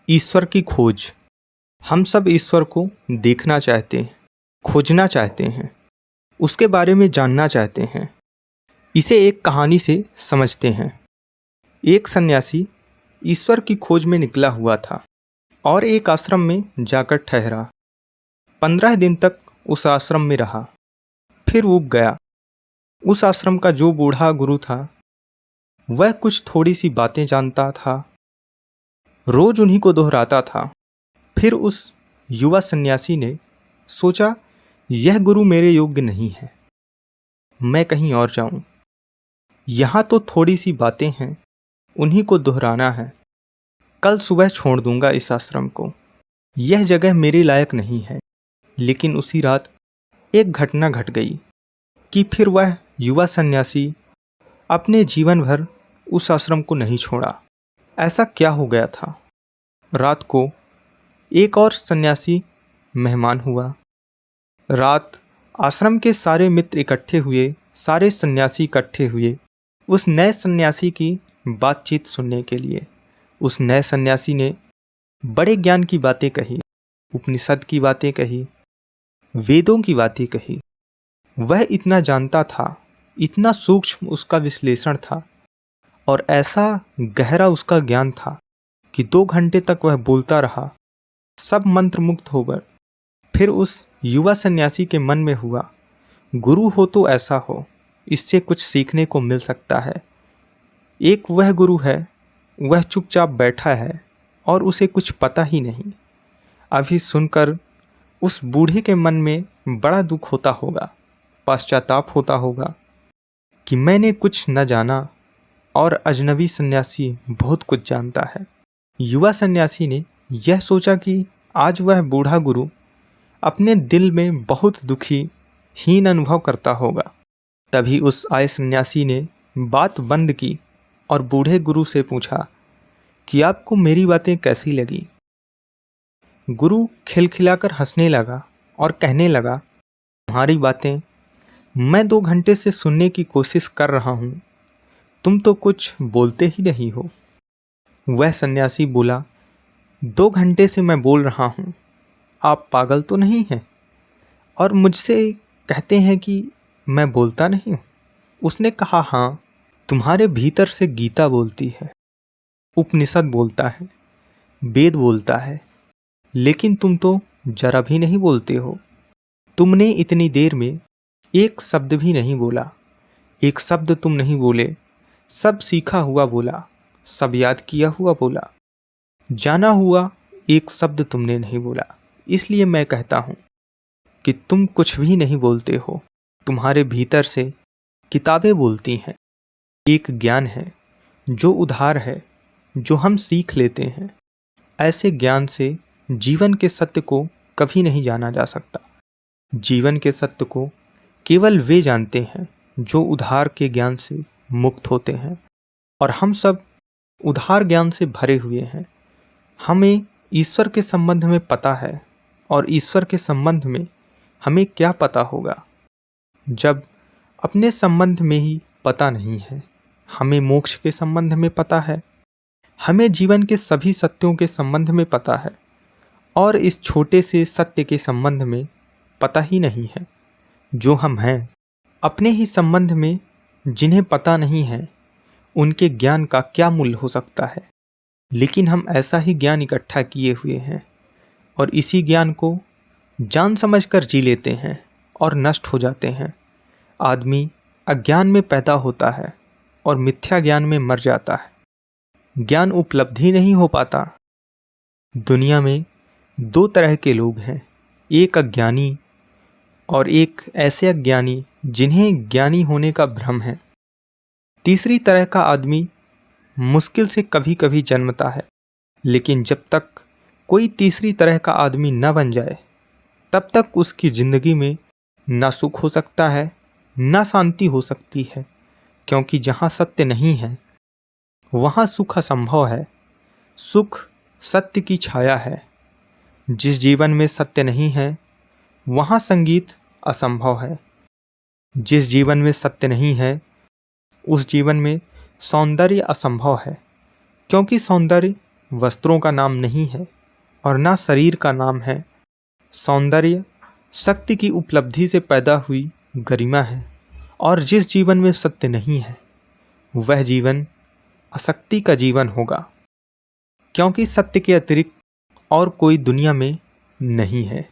ईश्वर की खोज। हम सब ईश्वर को देखना चाहते हैं, खोजना चाहते हैं, उसके बारे में जानना चाहते हैं। इसे एक कहानी से समझते हैं। एक सन्यासी ईश्वर की खोज में निकला हुआ था और एक आश्रम में जाकर ठहरा। 15 दिन तक उस आश्रम में रहा, फिर ऊब गया। उस आश्रम का जो बूढ़ा गुरु था वह कुछ थोड़ी सी बातें जानता था, रोज उन्हीं को दोहराता था। फिर उस युवा सन्यासी ने सोचा, यह गुरु मेरे योग्य नहीं है, मैं कहीं और जाऊं। यहाँ तो थोड़ी सी बातें हैं, उन्हीं को दोहराना है। कल सुबह छोड़ दूंगा इस आश्रम को, यह जगह मेरे लायक नहीं है। लेकिन उसी रात एक घटना घट गई कि फिर वह युवा सन्यासी अपने जीवन भर उस आश्रम को नहीं छोड़ा। ऐसा क्या हो गया था? रात को एक और सन्यासी मेहमान हुआ। रात आश्रम के सारे मित्र इकट्ठे हुए, सारे सन्यासी इकट्ठे हुए उस नए सन्यासी की बातचीत सुनने के लिए। उस नए सन्यासी ने बड़े ज्ञान की बातें कही, उपनिषद की बातें कही, वेदों की बातें कही। वह इतना जानता था, इतना सूक्ष्म उसका विश्लेषण था और ऐसा गहरा उसका ज्ञान था कि 2 घंटे तक वह बोलता रहा। सब मंत्रमुग्ध हो गए। फिर उस युवा सन्यासी के मन में हुआ, गुरु हो तो ऐसा हो, इससे कुछ सीखने को मिल सकता है। एक वह गुरु है, वह चुपचाप बैठा है और उसे कुछ पता ही नहीं। अभी सुनकर उस बूढ़े के मन में बड़ा दुख होता होगा, पश्चाताप होता होगा कि मैंने कुछ न जाना और अजनबी सन्यासी बहुत कुछ जानता है। युवा सन्यासी ने यह सोचा कि आज वह बूढ़ा गुरु अपने दिल में बहुत दुखी, हीन अनुभव करता होगा। तभी उस आए सन्यासी ने बात बंद की और बूढ़े गुरु से पूछा कि आपको मेरी बातें कैसी लगी? गुरु खिलखिलाकर हंसने लगा और कहने लगा, तुम्हारी बातें मैं 2 घंटे से सुनने की कोशिश कर रहा हूँ, तुम तो कुछ बोलते ही नहीं हो। वह सन्यासी बोला, 2 घंटे से मैं बोल रहा हूँ, आप पागल तो नहीं हैं और मुझसे कहते हैं कि मैं बोलता नहीं हूँ। उसने कहा, हाँ, तुम्हारे भीतर से गीता बोलती है, उपनिषद बोलता है, वेद बोलता है, लेकिन तुम तो जरा भी नहीं बोलते हो। तुमने इतनी देर में एक शब्द भी नहीं बोला। एक शब्द तुम नहीं बोले, सब सीखा हुआ बोला, सब याद किया हुआ बोला, जाना हुआ एक शब्द तुमने नहीं बोला। इसलिए मैं कहता हूँ कि तुम कुछ भी नहीं बोलते हो। तुम्हारे भीतर से किताबें बोलती हैं। एक ज्ञान है जो उधार है, जो हम सीख लेते हैं। ऐसे ज्ञान से जीवन के सत्य को कभी नहीं जाना जा सकता। जीवन के सत्य को केवल वे जानते हैं जो उधार के ज्ञान से मुक्त होते हैं। और हम सब उधार ज्ञान से भरे हुए हैं। हमें ईश्वर के संबंध में पता है और ईश्वर के संबंध में हमें क्या पता होगा जब अपने संबंध में ही पता नहीं है। हमें मोक्ष के संबंध में पता है, हमें जीवन के सभी सत्यों के संबंध में पता है और इस छोटे से सत्य के संबंध में पता ही नहीं है जो हम हैं। अपने ही संबंध में जिन्हें पता नहीं है उनके ज्ञान का क्या मूल्य हो सकता है। लेकिन हम ऐसा ही ज्ञान इकट्ठा किए हुए हैं और इसी ज्ञान को जान समझकर जी लेते हैं और नष्ट हो जाते हैं। आदमी अज्ञान में पैदा होता है और मिथ्या ज्ञान में मर जाता है। ज्ञान उपलब्धि नहीं हो पाता। दुनिया में 2 तरह के लोग हैं, एक अज्ञानी और एक ऐसे अज्ञानी जिन्हें ज्ञानी होने का भ्रम है। तीसरी तरह का आदमी मुश्किल से कभी कभी जन्मता है, लेकिन जब तक कोई तीसरी तरह का आदमी न बन जाए तब तक उसकी ज़िंदगी में ना सुख हो सकता है, ना शांति हो सकती है। क्योंकि जहाँ सत्य नहीं है वहाँ सुख असंभव है। सुख सत्य की छाया है। जिस जीवन में सत्य नहीं है वहाँ संगीत असंभव है। जिस जीवन में सत्य नहीं है उस जीवन में सौंदर्य असंभव है। क्योंकि सौंदर्य वस्त्रों का नाम नहीं है और ना शरीर का नाम है। सौंदर्य शक्ति की उपलब्धि से पैदा हुई गरिमा है और जिस जीवन में सत्य नहीं है वह जीवन अशक्ति का जीवन होगा, क्योंकि सत्य के अतिरिक्त और कोई दुनिया में नहीं है।